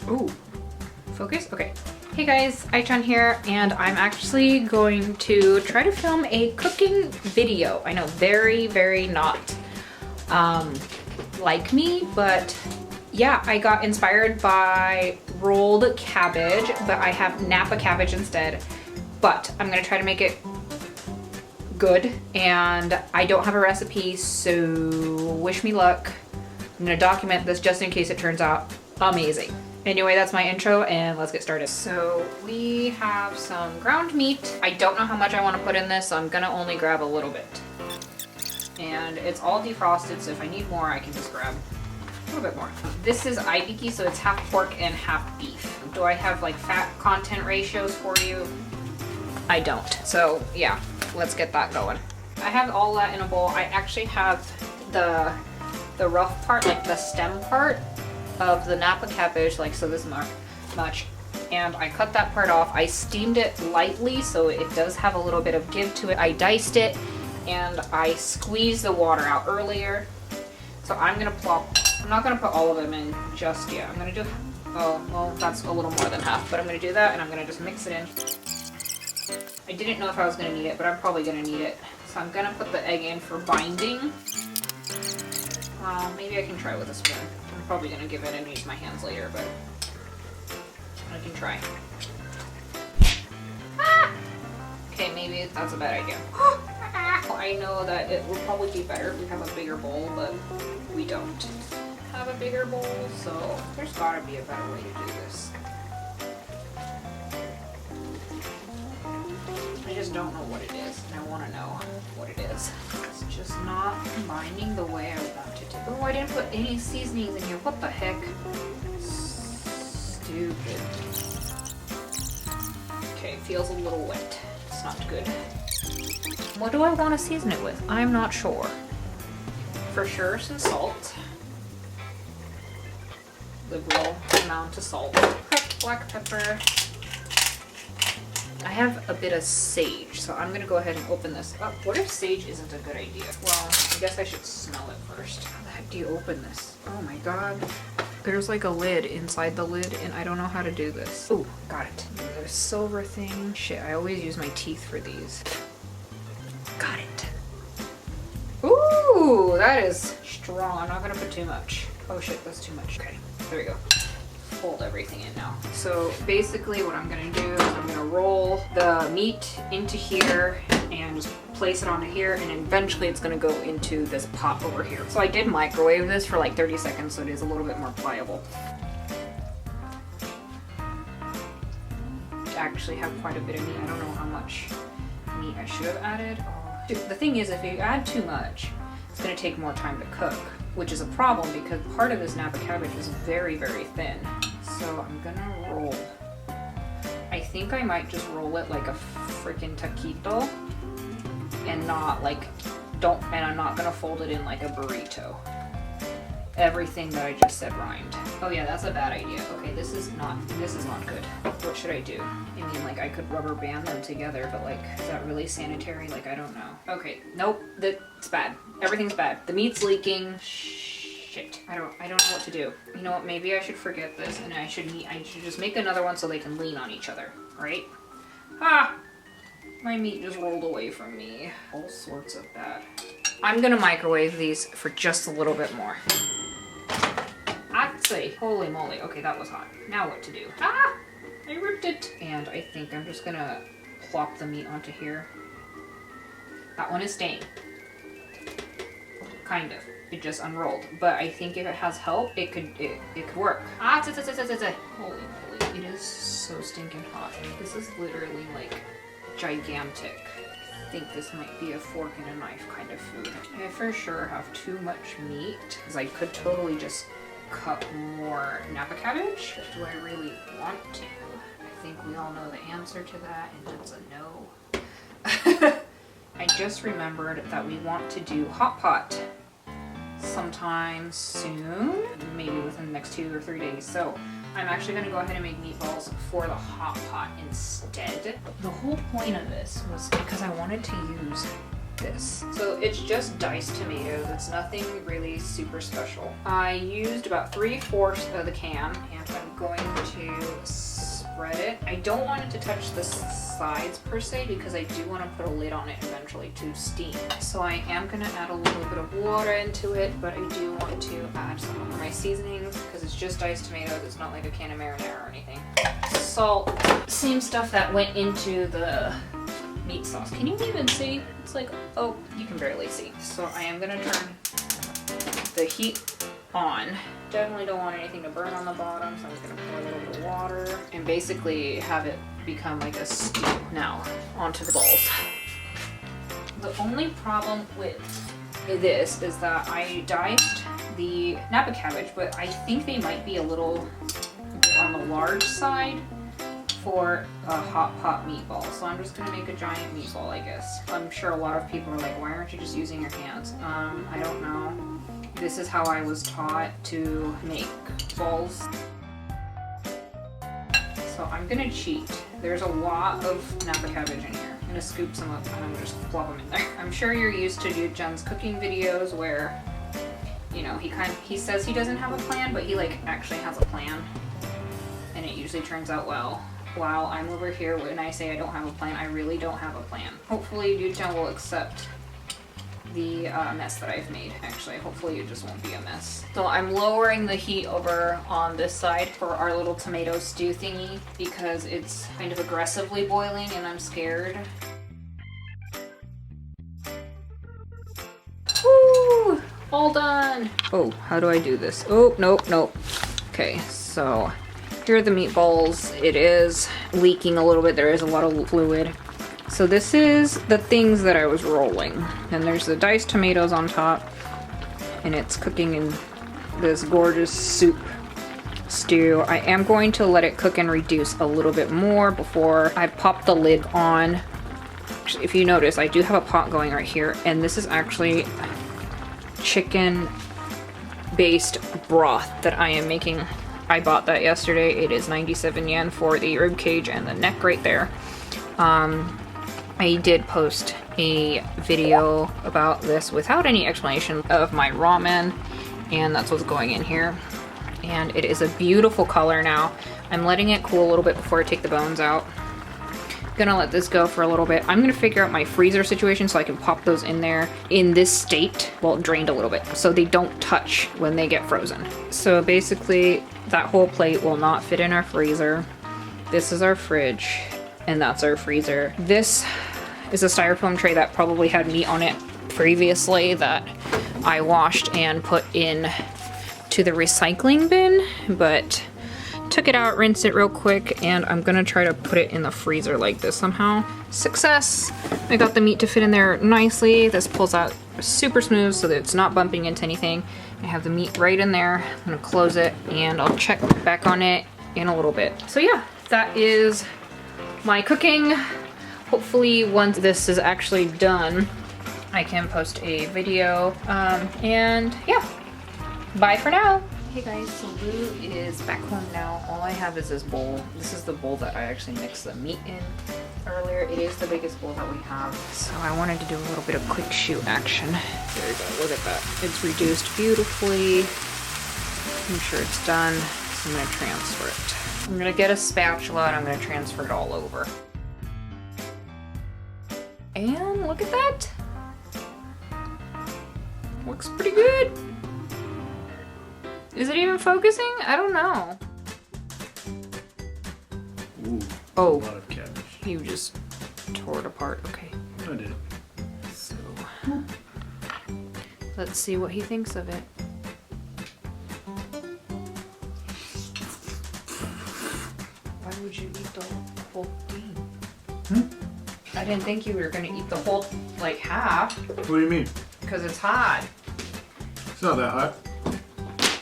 Ooh, focus? Okay. Hey guys, Lyu-chan here, and I'm actually going to try to film a cooking video. I know, very, very not like me, but yeah, I got inspired by rolled cabbage, but I have Napa cabbage instead. But I'm gonna try to make it good, and I don't have a recipe, so wish me luck. I'm gonna document this just in case it turns out amazing. Anyway, that's my intro, and let's get started. So we have some ground meat. I don't know how much I want to put in this, so I'm gonna only grab a little bit. And it's all defrosted, so if I need more, I can just grab a little bit more. This is ibiki, so it's half pork and half beef. Do I have like fat content ratios for you? I don't. So yeah, let's get that going. I have all that in a bowl. I actually have the rough part, like the stem part of the Napa cabbage, like so this much, and I cut that part off. I steamed it lightly so it does have a little bit of give to it. I diced it and I squeezed the water out earlier. So I'm gonna I'm not gonna put all of them in just yet. I'm gonna do, oh, well, that's a little more than half, but I'm gonna do that and I'm gonna just mix it in. I didn't know if I was gonna need it, but I'm probably gonna need it. So I'm gonna put the egg in for binding. Maybe I can try with a spoon. I'm probably gonna give it and use my hands later, but I can try. Ah! Okay, maybe that's a bad idea. I know that it would probably be better if we have a bigger bowl, but we don't have a bigger bowl, so there's gotta be a better way to do this. I just don't know what it is, and I want to know what it is. It's just not combining the way I want it to. Oh, I didn't put any seasonings in here. What the heck? Stupid. Okay, feels a little wet. It's not good. What do I want to season it with? I'm not sure. For sure, some salt. Liberal amount of salt. Black pepper. I have a bit of sage, so I'm gonna go ahead and open this up. What if sage isn't a good idea? Well, I guess I should smell it first. How the heck do you open this? Oh my god. There's like a lid inside the lid, and I don't know how to do this. Oh, got it. The silver thing. Shit, I always use my teeth for these. Got it. Ooh, that is strong. I'm not gonna put too much. Oh shit, that's too much. Okay, there we go. Fold everything in now. So basically what I'm gonna do is I'm gonna roll the meat into here and just place it onto here, and eventually it's gonna go into this pot over here. So I did microwave this for like 30 seconds, so it is a little bit more pliable. I actually have quite a bit of meat. I don't know how much meat I should have added. Oh. Dude, the thing is, if you add too much, it's gonna take more time to cook, which is a problem because part of this Napa cabbage is very, very thin. So I'm gonna roll. I think I might just roll it like a freaking taquito and not like, and I'm not gonna fold it in like a burrito. Everything that I just said rhymed. Oh yeah, that's a bad idea. Okay, this is not good. What should I do? I mean, like I could rubber band them together, but like, is that really sanitary? Like, I don't know. Okay, nope, that's bad. Everything's bad. The meat's leaking. Shit, I don't know what to do. You know what, maybe I should forget this and I should just make another one so they can lean on each other, right? Ah! My meat just rolled away from me. All sorts of bad. I'm gonna microwave these for just a little bit more. Actually, holy moly. Okay, that was hot. Now what to do? Ah! I ripped it. And I think I'm just gonna plop the meat onto here. That one is staying. Kind of. It just unrolled. But I think if it has help, it could work. Ah! Holy moly. It is so stinking hot. This is literally like gigantic. I think this might be a fork and a knife kind of food. I for sure have too much meat because I could totally just cut more Napa cabbage. But do I really want to? I think we all know the answer to that, and that's a no. I just remembered that we want to do hot pot sometime soon, maybe within the next 2 or 3 days. So I'm actually going to go ahead and make meatballs for the hot pot instead. The whole point of this was because I wanted to use this. So it's just diced tomatoes. It's nothing really super special. I used about 3/4 of the can, and I'm going to spread it. I don't want it to touch the sides per se because I do want to put a lid on it eventually to steam. So I am going to add a little bit of water into it, but I do want to add some of my seasonings because it's just diced tomatoes. It's not like a can of marinara or anything. Salt, same stuff that went into the meat sauce. Can you even see? It's like, oh, you can barely see. So I am going to turn the heat on. Definitely don't want anything to burn on the bottom, so I'm just gonna pour a little bit of water and basically have it become like a stew. Now, onto the balls. The only problem with this is that I diced the Napa cabbage, but I think they might be a little on the large side for a hot pot meatball. So I'm just gonna make a giant meatball, I guess. I'm sure a lot of people are like, why aren't you just using your hands? I don't know. This is how I was taught to make balls. So I'm gonna cheat. There's a lot of Napa cabbage in here. I'm gonna scoop some up and I'm gonna just plop them in there. I'm sure you're used to Lyu-chan's cooking videos where, you know, he says he doesn't have a plan, but he like actually has a plan. And it usually turns out well. While I'm over here, when I say I don't have a plan, I really don't have a plan. Hopefully Lyu-chan will accept the mess that I've made. Actually, hopefully it just won't be a mess. So I'm lowering the heat over on this side for our little tomato stew thingy because it's kind of aggressively boiling and I'm scared. Woo! All done! Oh, how do I do this? Oh, nope. Okay, so here are the meatballs. It is leaking a little bit. There is a lot of fluid. So this is the things that I was rolling. And there's the diced tomatoes on top. And it's cooking in this gorgeous soup stew. I am going to let it cook and reduce a little bit more before I pop the lid on. If you notice, I do have a pot going right here. And this is actually chicken-based broth that I am making. I bought that yesterday. It is 97 yen for the rib cage and the neck right there. I did post a video about this without any explanation of my ramen, and that's what's going in here. And it is a beautiful color now. I'm letting it cool a little bit before I take the bones out. Gonna let this go for a little bit. I'm gonna figure out my freezer situation so I can pop those in there in this state, well, drained a little bit, so they don't touch when they get frozen. So basically, that whole plate will not fit in our freezer. This is our fridge, and that's our freezer. This is a styrofoam tray that probably had meat on it previously that I washed and put in to the recycling bin, but took it out, rinsed it real quick, and I'm gonna try to put it in the freezer like this somehow. Success! I got the meat to fit in there nicely. This pulls out super smooth so that it's not bumping into anything. I have the meat right in there. I'm gonna close it and I'll check back on it in a little bit. So yeah, that is my cooking. Hopefully once this is actually done, I can post a video. And yeah, bye for now. Hey guys, so Lou is back home now. All I have is this bowl. This is the bowl that I actually mixed the meat in earlier. It is the biggest bowl that we have. So I wanted to do a little bit of quick shoot action. There we go, look at that. It's reduced beautifully. I'm sure it's done. So I'm gonna transfer it. I'm gonna get a spatula and I'm gonna transfer it all over. And look at that. Looks pretty good. Is it even focusing? I don't know. Ooh, oh, a lot of cabbage. You just tore it apart. Okay. I did. So, let's see what he thinks of it. Why would you eat the whole thing? I didn't think you were gonna eat the whole, like, half. What do you mean? Because it's hot. It's not that hot.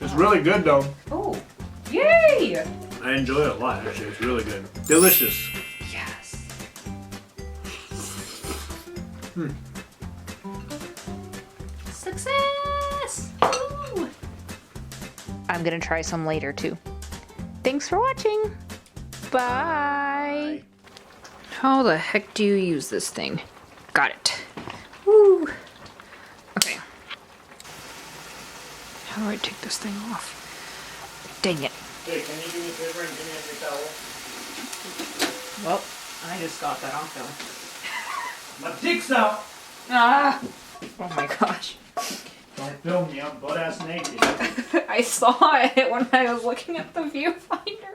It's really good though. Oh, yay! I enjoy it a lot actually. It's really good. Delicious. Yes. Success! Woo! I'm gonna try some later too. Thanks for watching. Bye. How the heck do you use this thing? Got it. Woo. How do I take this thing off? Dang it. Hey, can you do me a favor and give me a towel? Well, I just got that off though. My dick's out! Ah! Oh my gosh. Don't film me, I'm butt-ass naked. I saw it when I was looking at the viewfinder.